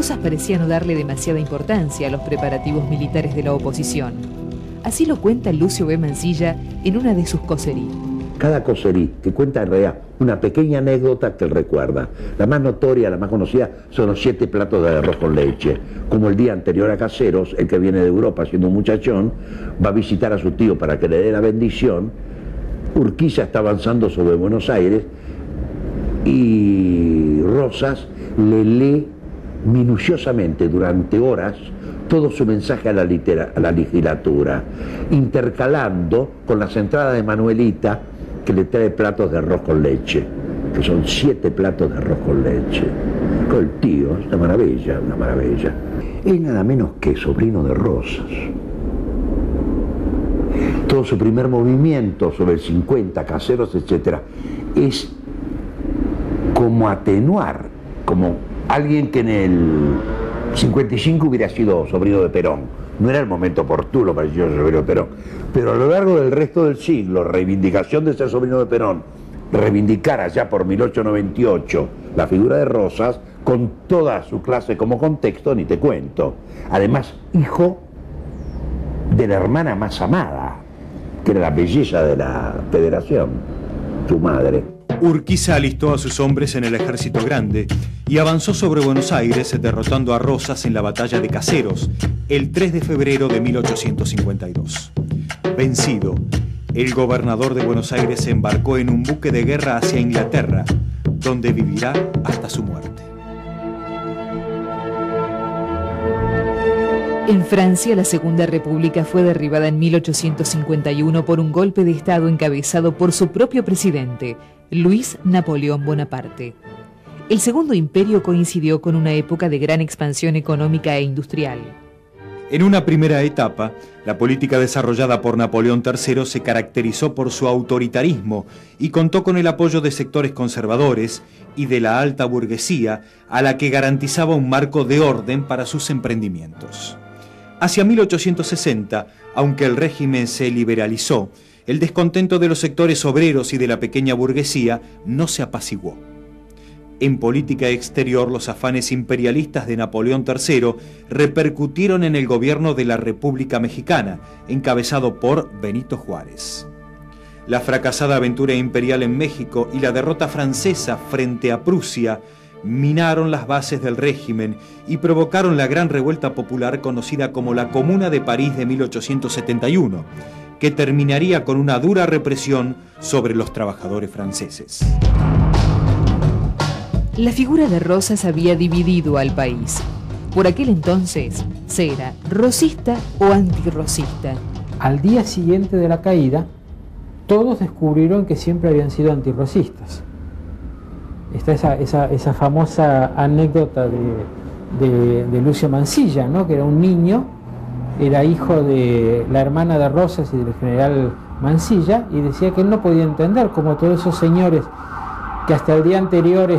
Rosas parecía no darle demasiada importancia a los preparativos militares de la oposición. Así lo cuenta Lucio B. Mansilla en una de sus coserías. Cada coserí que cuenta en realidad una pequeña anécdota que él recuerda. La más notoria, la más conocida, son los 7 platos de arroz con leche. Como el día anterior a Caseros, el que viene de Europa siendo un muchachón, va a visitar a su tío para que le dé la bendición. Urquiza está avanzando sobre Buenos Aires y Rosas le lee minuciosamente durante horas todo su mensaje a la legislatura, intercalando con las entradas de Manuelita, que le trae platos de arroz con leche, que son 7 platos de arroz con leche. Con el tío, es una maravilla, una maravilla. Es nada menos que sobrino de Rosas. Todo su primer movimiento sobre el 50, Caseros, etc., es como atenuar, como alguien que en el 55 hubiera sido sobrino de Perón. No era el momento oportuno para ser sobrino de Perón, pero a lo largo del resto del siglo, reivindicación de ser sobrino de Perón, reivindicar allá por 1898 la figura de Rosas, con toda su clase como contexto, ni te cuento. Además, hijo de la hermana más amada, que era la belleza de la Federación, su madre. Urquiza alistó a sus hombres en el Ejército Grande y avanzó sobre Buenos Aires, derrotando a Rosas en la batalla de Caseros, el 3 de febrero de 1852. Vencido, el gobernador de Buenos Aires se embarcó en un buque de guerra hacia Inglaterra, donde vivirá hasta su muerte. En Francia, la Segunda República fue derribada en 1851 por un golpe de Estado encabezado por su propio presidente, Luis Napoleón Bonaparte. El Segundo Imperio coincidió con una época de gran expansión económica e industrial. En una primera etapa, la política desarrollada por Napoleón III se caracterizó por su autoritarismo y contó con el apoyo de sectores conservadores y de la alta burguesía, a la que garantizaba un marco de orden para sus emprendimientos. Hacia 1860, aunque el régimen se liberalizó, el descontento de los sectores obreros y de la pequeña burguesía no se apaciguó. En política exterior, los afanes imperialistas de Napoleón III repercutieron en el gobierno de la República Mexicana, encabezado por Benito Juárez. La fracasada aventura imperial en México y la derrota francesa frente a Prusia minaron las bases del régimen y provocaron la gran revuelta popular conocida como la Comuna de París de 1871, que terminaría con una dura represión sobre los trabajadores franceses. La figura de Rosas había dividido al país. Por aquel entonces, ¿se era rosista o antirrosista? Al día siguiente de la caída, todos descubrieron que siempre habían sido antirrosistas. Está esa famosa anécdota de Lucio Mansilla, ¿no? Que era un niño, era hijo de la hermana de Rosas y del general Mansilla, y decía que él no podía entender cómo todos esos señores que hasta el día anterior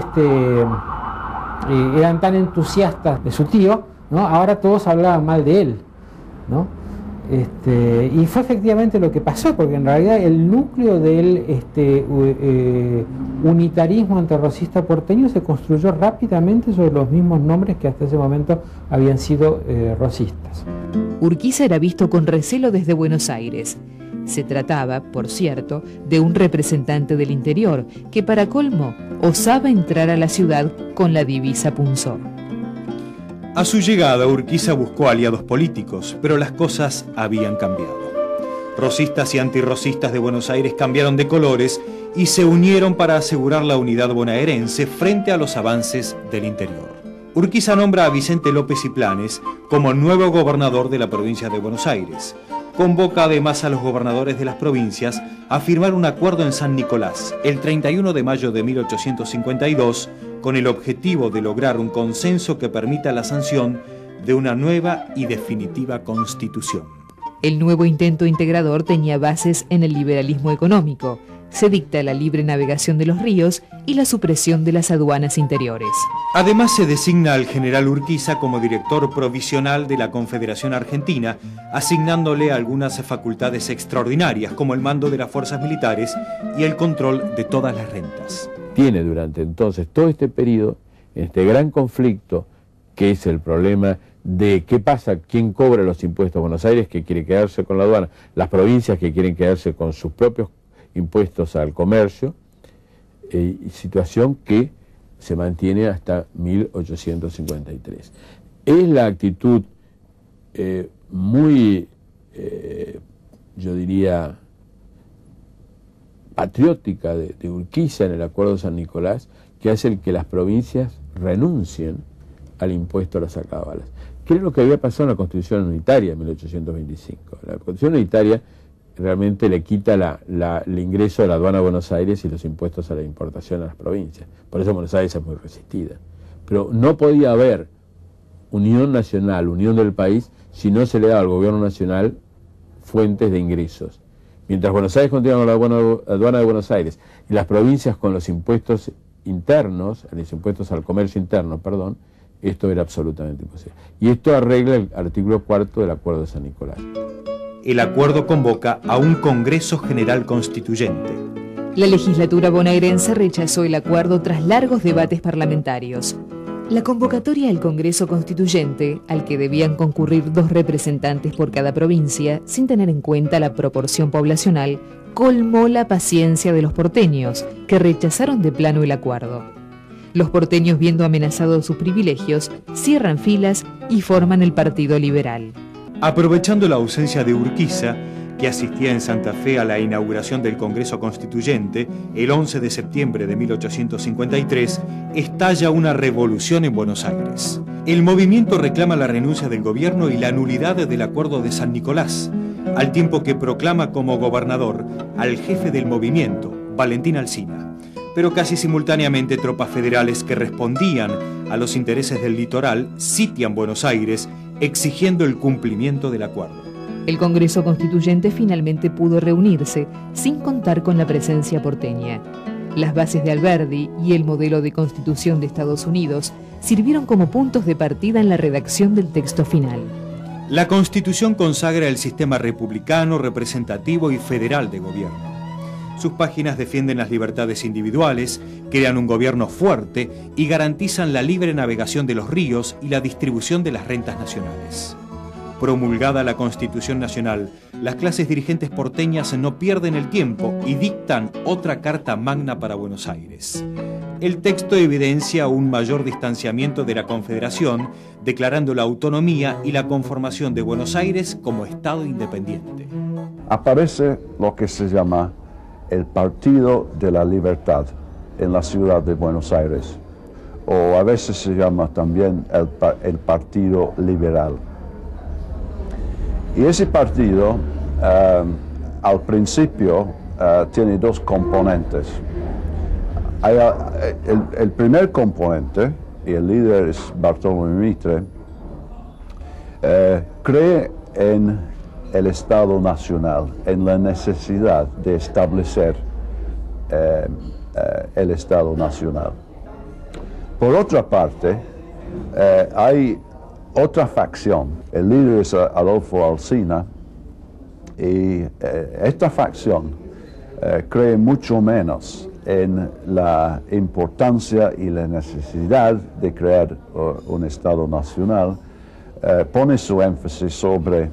eran tan entusiastas de su tío, ¿no? Ahora todos hablaban mal de él, ¿no? Y fue efectivamente lo que pasó, porque en realidad el núcleo del unitarismo antirrosista porteño se construyó rápidamente sobre los mismos nombres que hasta ese momento habían sido rosistas. Urquiza era visto con recelo desde Buenos Aires. Se trataba, por cierto, de un representante del interior que, para colmo, osaba entrar a la ciudad con la divisa Punzó. A su llegada, Urquiza buscó aliados políticos, pero las cosas habían cambiado. Rosistas y antirrosistas de Buenos Aires cambiaron de colores y se unieron para asegurar la unidad bonaerense frente a los avances del interior. Urquiza nombra a Vicente López y Planes como nuevo gobernador de la provincia de Buenos Aires. Convoca además a los gobernadores de las provincias a firmar un acuerdo en San Nicolás el 31 de mayo de 1852 con el objetivo de lograr un consenso que permita la sanción de una nueva y definitiva constitución. El nuevo intento integrador tenía bases en el liberalismo económico. Se dicta la libre navegación de los ríos y la supresión de las aduanas interiores. Además, se designa al general Urquiza como director provisional de la Confederación Argentina, asignándole algunas facultades extraordinarias, como el mando de las fuerzas militares y el control de todas las rentas. Tiene durante entonces todo este periodo, este gran conflicto que es el problema de qué pasa, quién cobra los impuestos. Buenos Aires, que quiere quedarse con la aduana, las provincias que quieren quedarse con sus propios impuestos al comercio, situación que se mantiene hasta 1853. Es la actitud muy, yo diría, patriótica de Urquiza en el Acuerdo de San Nicolás, que hace que las provincias renuncien al impuesto a las alcabalas. ¿Qué es lo que había pasado en la Constitución Unitaria en 1825? La Constitución Unitaria realmente le quita el ingreso de la aduana a Buenos Aires y los impuestos a la importación a las provincias. Por eso Buenos Aires es muy resistida. Pero no podía haber unión nacional, unión del país, si no se le daba al gobierno nacional fuentes de ingresos. Mientras Buenos Aires continúa con la aduana de Buenos Aires y las provincias con los impuestos internos, los impuestos al comercio interno, perdón, esto era absolutamente imposible. Y esto arregla el artículo 4 del Acuerdo de San Nicolás. El acuerdo convoca a un Congreso General Constituyente. La legislatura bonaerense rechazó el acuerdo tras largos debates parlamentarios. La convocatoria al Congreso Constituyente, al que debían concurrir 2 representantes por cada provincia, sin tener en cuenta la proporción poblacional, colmó la paciencia de los porteños, que rechazaron de plano el acuerdo. Los porteños, viendo amenazados sus privilegios, cierran filas y forman el Partido Liberal. Aprovechando la ausencia de Urquiza, que asistía en Santa Fe a la inauguración del Congreso Constituyente, el 11 de septiembre de 1853, estalla una revolución en Buenos Aires. El movimiento reclama la renuncia del gobierno y la nulidad del Acuerdo de San Nicolás, al tiempo que proclama como gobernador al jefe del movimiento, Valentín Alsina. Pero casi simultáneamente tropas federales que respondían a los intereses del litoral sitian Buenos Aires, exigiendo el cumplimiento del acuerdo. El Congreso Constituyente finalmente pudo reunirse, sin contar con la presencia porteña. Las bases de Alberdi y el modelo de Constitución de Estados Unidos sirvieron como puntos de partida en la redacción del texto final. La Constitución consagra el sistema republicano, representativo y federal de gobierno. Sus páginas defienden las libertades individuales, crean un gobierno fuerte y garantizan la libre navegación de los ríos y la distribución de las rentas nacionales. Promulgada la Constitución Nacional, las clases dirigentes porteñas no pierden el tiempo y dictan otra Carta Magna para Buenos Aires. El texto evidencia un mayor distanciamiento de la Confederación, declarando la autonomía y la conformación de Buenos Aires como Estado independiente. Aparece lo que se llama el Partido de la Libertad en la ciudad de Buenos Aires, o a veces se llama también el Partido Liberal. Y ese partido, al principio, tiene 2 componentes. El primer componente, y el líder es Bartolomé Mitre, cree en el Estado Nacional, en la necesidad de establecer el Estado Nacional. Por otra parte, hay otra facción, el líder es Adolfo Alsina, y esta facción cree mucho menos en la importancia y la necesidad de crear un Estado nacional, pone su énfasis sobre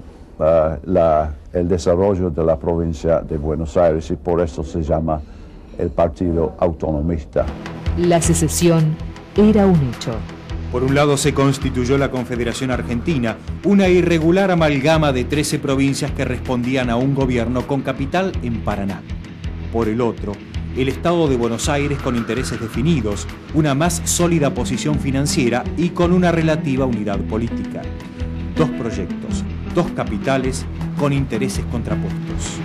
el desarrollo de la provincia de Buenos Aires y por eso se llama el Partido Autonomista. La secesión era un hecho. Por un lado se constituyó la Confederación Argentina, una irregular amalgama de 13 provincias que respondían a un gobierno con capital en Paraná. Por el otro, el Estado de Buenos Aires con intereses definidos, una más sólida posición financiera y con una relativa unidad política. 2 proyectos, 2 capitales con intereses contrapuestos.